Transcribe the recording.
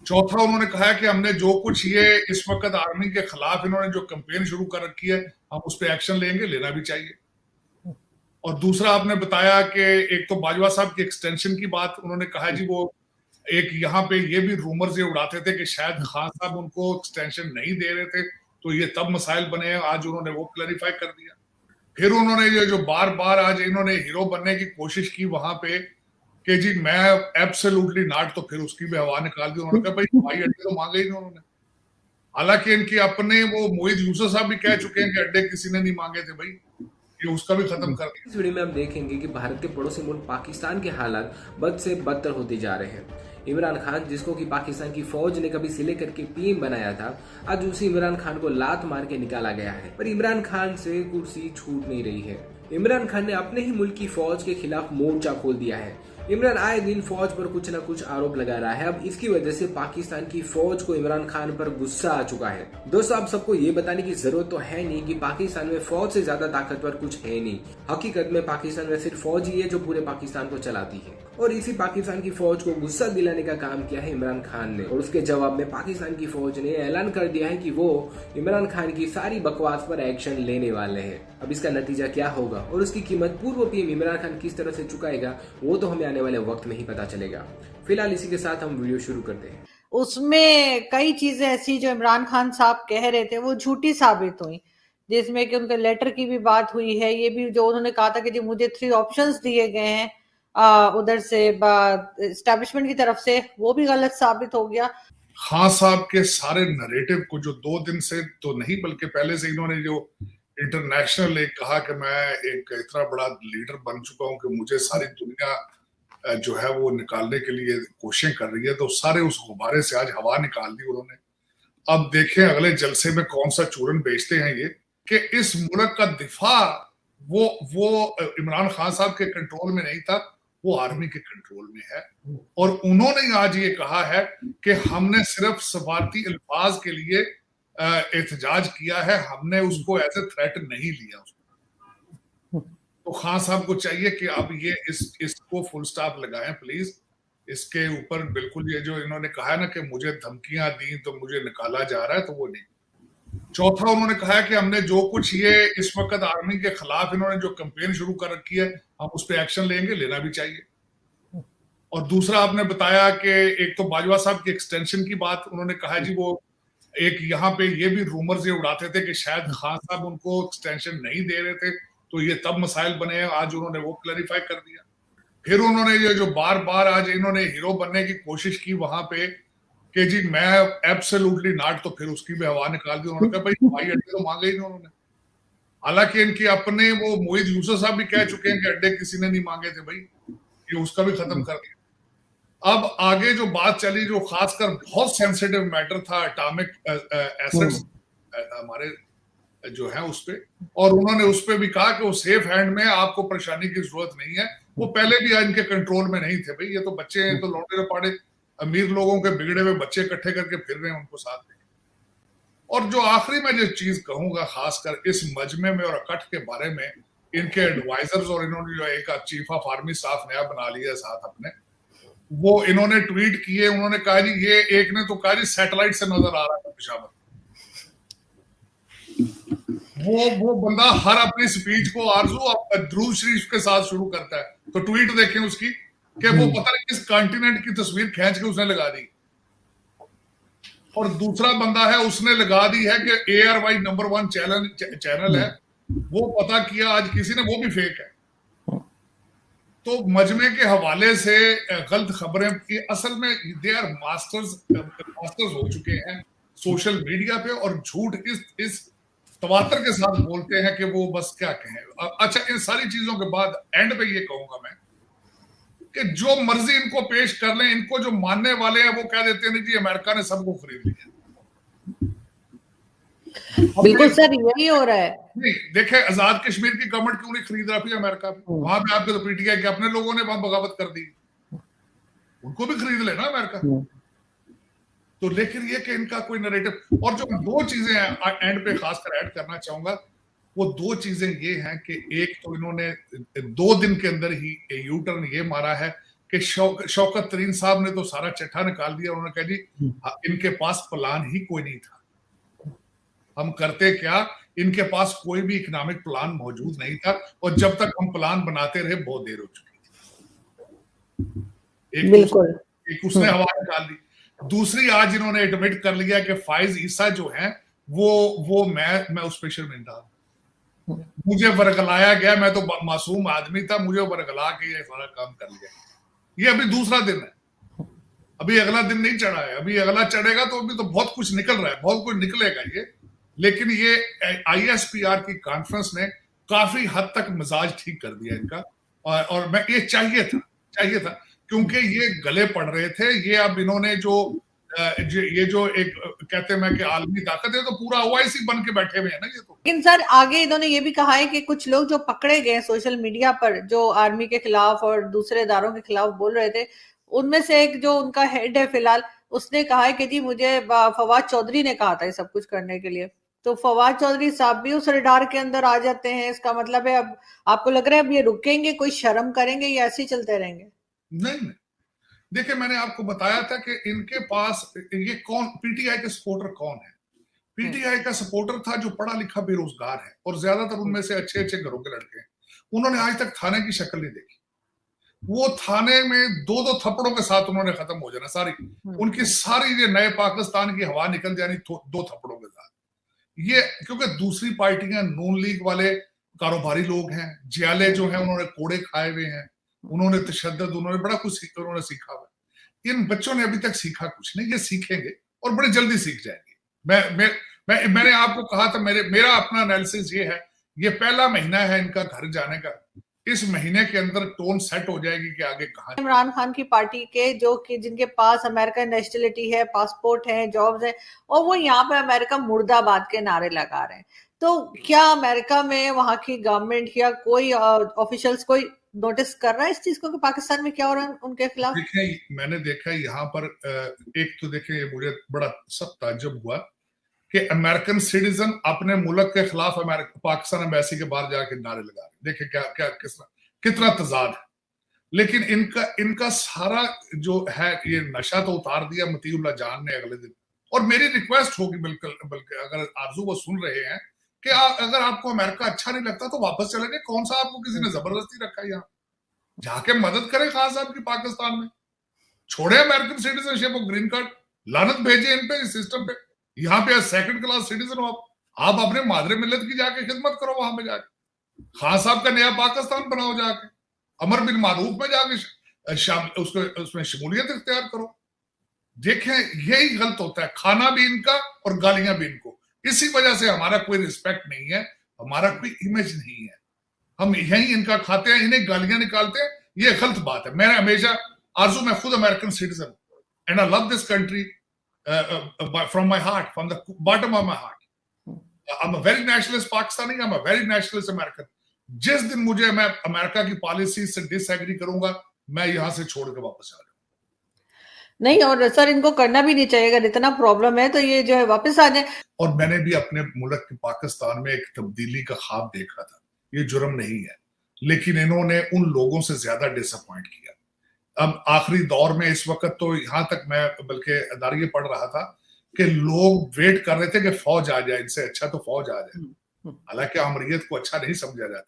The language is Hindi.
चौथा उन्होंने कहा है कि हमने जो कुछ ये इस वक्त आर्मी के खिलाफ इन्होंने जो कैंपेन शुरू कर रखी है, हम उस पर एक्शन लेंगे, लेना भी चाहिए। और दूसरा आपने बताया कि एक तो बाजवा साहब की एक्सटेंशन की बात उन्होंने कहा जी, वो एक यहाँ पे ये भी रूमर्स ये उड़ाते थे कि शायद खान साहब उनको एक्सटेंशन नहीं दे रहे थे, तो ये तब मसाइल बने हैं। आज उन्होंने वो क्लैरिफाई कर दिया। फिर उन्होंने ये जो बार बार आज इन्होंने हीरो बनने की कोशिश की वहां पे कि जी मैं एब्सोल्युटली नॉट, तो फिर उसकी भी हवा निकाल दी। उन्होंने कहा भाई हवाई अड्डे तो मांगे ही नहीं उन्होंने। हालांकि इनके अपने वो मोहित यूसुफ साहब भी कह चुके हैं कि अड्डे किसी ने नहीं मांगे थे भाई, ये उसका भी खत्म कर दिया। इस वीडियो में हम देखेंगे कि भारत के पड़ोसी मुल्क पाकिस्तान के हालात बद से बदतर होते जा रहे हैं। इमरान खान, जिसको कि पाकिस्तान की फौज ने कभी सिले करके पीएम बनाया था, आज उसी इमरान खान को लात मार के निकाला गया है। पर इमरान खान से कुर्सी छूट नहीं रही है। इमरान खान ने अपने ही मुल्क की फौज के खिलाफ मोर्चा खोल दिया है। इमरान आए दिन फौज पर कुछ न कुछ आरोप लगा रहा है। अब इसकी वजह से पाकिस्तान की फौज को इमरान खान पर गुस्सा आ चुका है। दोस्तों, आप सबको ये बताने की जरूरत तो है नहीं कि पाकिस्तान में फौज से ज्यादा ताकतवर कुछ है नहीं। हकीकत में पाकिस्तान में सिर्फ फौज ही है जो पूरे पाकिस्तान को चलाती है। और इसी पाकिस्तान की फौज को गुस्सा दिलाने का काम किया है इमरान खान ने। और उसके जवाब में पाकिस्तान की फौज ने ऐलान कर दिया है कि वो इमरान खान की सारी बकवास पर एक्शन लेने वाले हैं। अब इसका नतीजा क्या होगा और उसकी कीमत पूर्व पीएम इमरान खान किस तरह से चुकाएगा, वो तो हमें आने वाले वक्त में ही पता चलेगा। फिलहाल इसी के साथ हम वीडियो शुरू करते हैं। उसमें कई चीजें ऐसी जो इमरान खान साहब कह रहे थे वो झूठी साबित हुई, जिसमें कि उनके लेटर की भी बात हुई है। ये भी जो उन्होंने कहा था कि जी मुझे 3 ऑप्शंस दिए गए हैं उधर से एस्टैब्लिशमेंट की तरफ से, वो भी गलत साबित हो गया। खान साहब के सारे नरेटिव को जो 2 दिन से तो नहीं बल्कि पहले से इन्होंने जो इंटरनेशनल एक कहा कि मैं एक इतना बड़ा लीडर बन चुका हूं कि मुझे सारी दुनिया जो है वो निकालने के लिए कोशिशें कर रही है, तो सारे उस गुब्बारे से आज हवा निकाल दी उन्होंने। अब देखें अगले जलसे में कौन सा चूरन बेचते हैं ये, कि इस मुल्क का दिफा वो इमरान खान साहब के कंट्रोल में नहीं था, वो आर्मी के कंट्रोल में है। और उन्होंने आज ये कहा है कि हमने सिर्फ सफारती अल्फाज के लिए एहतजाज किया है, हमने उसको एज ए थ्रेट नहीं लिया उसको। तो खान साहब को चाहिए कि अब ये इसको फुल स्टॉप लगाएं प्लीज। इसके ऊपर बिल्कुल ये जो इन्होंने कहा है ना कि मुझे धमकियां दी तो मुझे निकाला जा रहा है, तो वो नहीं। चौथा उन्होंने कहा है कि हमने जो कुछ ये इस वक्त आर्मी के खिलाफ इन्होंने जो कैंपेन शुरू कर रखी है, हम उस पर एक्शन लेंगे, लेना भी चाहिए। और दूसरा आपने बताया कि एक तो बाजवा साहब की एक्सटेंशन की बात उन्होंने कहा जी, वो एक यहाँ पे ये भी रूमर्स ये उड़ाते थे कि शायद खान साहब उनको एक्सटेंशन नहीं दे रहे थे, तो ये तब मसाइल बने हैं। आज उन्होंने वो क्लैरिफाई कर दिया। फिर उन्होंने ये जो बार बार आज इन्होंने हीरो बनने की कोशिश की वहां पे कि जी मैं एब्सोल्युटली नॉट, तो फिर उसकी भी हवा निकाल दी। उन्होंने कहा भाई हवाई अड्डे तो मांगे ही नहीं उन्होंने। हालांकि इनके अपने वो मोहित यूसुफ साहब भी कह चुके हैं कि अड्डे किसी ने नहीं मांगे थे भाई, ये उसका भी खत्म कर दिया। अब आगे जो बात चली, जो खासकर बहुत सेंसिटिव मैटर था एटॉमिक एसेट्स हमारे जो है उस पे, और उन्होंने उस पे भी कहा कि वो सेफ हैंड में, आपको परेशानी की जरूरत नहीं है। वो पहले भी इनके कंट्रोल में नहीं थे भाई, ये तो बच्चे हैं, तो लौटे पाड़े अमीर लोगों के बिगड़े हुए बच्चे इकट्ठे करके फिर रहे हैं उनको साथ में। और जो आखिरी में जो चीज कहूंगा खासकर इस मजमे में और अकट के बारे में, इनके एडवाइजर्स और इन्होंने जो एक चीफ ऑफ आर्मी स्टाफ नया बना लिया साथ अपने, वो इन्होंने ट्वीट किए। उन्होंने कहा जी ये एक ने तो कहा जी सैटेलाइट से नजर आ रहा है पेशावर। वो बंदा हर अपनी स्पीच को आरजू द्रूज शरीफ के साथ शुरू करता है, तो ट्वीट देखें उसकी कि वो पता नहीं किस कॉन्टिनेंट की तस्वीर खींच के उसने लगा दी। और दूसरा बंदा है उसने लगा दी है कि ARY नंबर 1 चैनल है, वो पता किया आज किसी ने, वो भी फेक है। तो मजमे के हवाले से गलत खबरें की असल में दे आर मास्टर्स हो चुके हैं सोशल मीडिया पे, और झूठ इस तवातर के साथ बोलते हैं कि वो बस क्या कहें। अच्छा, इन सारी चीजों के बाद एंड पे ये कहूंगा मैं कि जो मर्जी इनको पेश कर लें, इनको जो मानने वाले हैं वो कह देते हैं जी अमेरिका ने सबको खरीद लिया। बिल्कुल सर, यही हो रहा है। नहीं देखे, आजाद कश्मीर की गवर्नमेंट क्यों नहीं खरीद रहा थी अमेरिका में? वहां पे आपके तो PTI के अपने लोगों ने वहां बगावत कर दी, उनको भी खरीद लेना अमेरिका। तो लेकिन ये कि इनका कोई नैरेटिव। और जो 2 चीजें एंड पे खासकर ऐड करना चाहूंगा, वो 2 चीजें ये हैं कि एक तो इन्होंने 2 दिन के अंदर ही यू टर्न ये मारा है कि शौकत तरीन साहब ने तो सारा चिट्ठा निकाल दिया। उन्होंने कहा जी इनके पास प्लान ही कोई नहीं था, हम करते क्या, इनके पास कोई भी इकोनॉमिक प्लान मौजूद नहीं था, और जब तक हम प्लान बनाते रहे बहुत देर हो चुकी थी। बिल्कुल एक उसने हवा निकाल दी। दूसरी, आज इन्होंने एडमिट कर लिया कि फाइज ईसा जो है वो मैं उस पे शर्मिंदा हूं, मुझे वर्गलाया गया, मैं तो मासूम आदमी था, मुझे वर्गला के ये सारा काम कर लिया। ये अभी दूसरा दिन है, अभी अगला दिन नहीं चढ़ा है, अभी अगला चढ़ेगा तो अभी तो बहुत कुछ निकल रहा है, बहुत कुछ निकलेगा ये। लेकिन ये ISPR की कॉन्फ्रेंस ने काफी हद तक मिजाज ठीक कर दिया इनका, और मैं ये चाहिए था क्योंकि ये गले पड़ रहे थे। ये अब इन्होंने ये जो एक कहते हैं कि आलमी ताकत है, तो पूरा OIC बन के बैठे हुए हैं ना ये तो। लेकिन सर आगे इन्होंने ये भी कहा है कि कुछ लोग जो पकड़े गए सोशल मीडिया पर, जो आर्मी के खिलाफ और दूसरे इदारों के खिलाफ बोल रहे थे, उनमें से एक जो उनका हेड है फिलहाल, उसने कहा है कि जी मुझे फवाद चौधरी ने कहा था ये सब कुछ करने के लिए। तो फवाद चौधरी साहब भी उस रडार के अंदर आ जाते हैं। इसका मतलब है अब आपको लग रहा है अब ये रुकेंगे, कोई शर्म करेंगे या ऐसे ही चलते रहेंगे? नहीं, देखिए मैंने आपको बताया था कि इनके पास ये कौन, PTI के सपोर्टर कौन है। PTI का सपोर्टर था जो पढ़ा लिखा बेरोजगार है, और ज्यादातर उनमें से अच्छे घरों के लड़के हैं। उन्होंने आज तक थाने की शक्ल नहीं देखी। वो थाने में 2-2 थप्पड़ों के साथ उन्होंने खत्म हो जाना, सारी उनकी सारी ये नए पाकिस्तान की हवा निकल जानी 2 थप्पड़ों के साथ। ये क्योंकि दूसरी पार्टियां, नून लीग वाले कारोबारी लोग हैं, जियाले जो हैं उन्होंने कोड़े खाए हुए हैं, उन्होंने तशद्दुद, उन्होंने बड़ा कुछ उन्होंने सीखा हुआ। इन बच्चों ने अभी तक सीखा कुछ नहीं, ये सीखेंगे और बड़े जल्दी सीख जाएंगे। मैंने आपको कहा था, मेरा अपना एनालिसिस ये है, ये पहला महीना है इनका घर जाने का, इस महीने के अंदर टोन सेट हो जाएगी कि आगे कहां। इमरान खान की पार्टी के जो कि जिनके पास अमेरिकन नेशनलिटी है, पासपोर्ट है, जॉब्स है, और वो यहाँ पे अमेरिका मुर्दाबाद के नारे लगा रहे हैं, तो क्या अमेरिका में वहां की गवर्नमेंट या कोई ऑफिशियल्स कोई नोटिस कर रहा है इस चीज को कि पाकिस्तान में क्या हो रहा है उनके खिलाफ? देखिए मैंने देखा यहाँ पर एक तो देखिए मुझे बड़ा सख्त ताज्जुब हुआ कि अमेरिकन सिटीजन अपने मुल्क के खिलाफ पाकिस्तान एम्बेसी के बाहर जाके नारे लगा रहे। देखिए क्या कितना तजाद है। लेकिन इनका सारा जो है ये नशा तो उतार दिया मतीउल्लाह जान ने अगले दिन। और मेरी रिक्वेस्ट होगी बल्कि अगर आरजू वो सुन रहे हैं कि अगर आपको अमेरिका अच्छा नहीं लगता तो वापस चले गए। कौन सा आपको किसी ने जबरदस्ती रखा है? यहाँ जाके मदद करें खान साहब की पाकिस्तान में, छोड़े अमेरिकन सिटीजनशिप और ग्रीन कार्ड, लानत भेजे इन पे, इस सिस्टम पे। यहाँ पे सेकंड क्लास सिटीजन हो आप अपने मादरे मिल्लत की जाके खिदमत करो, वहां पे जाके खान साहब का नया पाकिस्तान बनाओ, जाके अमर बिन मारूफ में जाके उसमें शमूलियत इख्तियार करो। देखें यही गलत होता है, खाना भी इनका और गालियां भी इनको। इसी वजह से हमारा कोई रिस्पेक्ट नहीं है, हमारा कोई इमेज नहीं है। हम यही इनका खाते हैं, इन्हें गालियां निकालते हैं, ये गलत बात है। मैंने हमेशा आरजू, मैं खुद American citizen and I love this country from my heart, from the bottom of my heart. I'm a very nationalist Pakistani, I'm a very nationalist American. जिस दिन मैं अमेरिका की पॉलिसी से डिसएग्री करूंगा, मैं यहां से छोड़ के वापस आ जाऊंगा। नहीं, और सर इनको करना भी नहीं चाहिए। अगर इतना प्रॉब्लम है तो ये जो है वापस आ जाए। और मैंने भी अपने मुल्क के पाकिस्तान में एक तब्दीली का ख्वाब देखा था, ये जुर्म नहीं है, लेकिन इन्होंने उन लोगों से ज्यादा डिसअपॉइंट किया। अब आखिरी दौर में इस वक्त तो यहां तक मैं बल्कि अदारिये पढ़ रहा था कि लोग वेट कर रहे थे कि फौज आ जाए, इनसे अच्छा तो फौज आ जाए। हालांकि अमरीयत को अच्छा नहीं समझा जाता।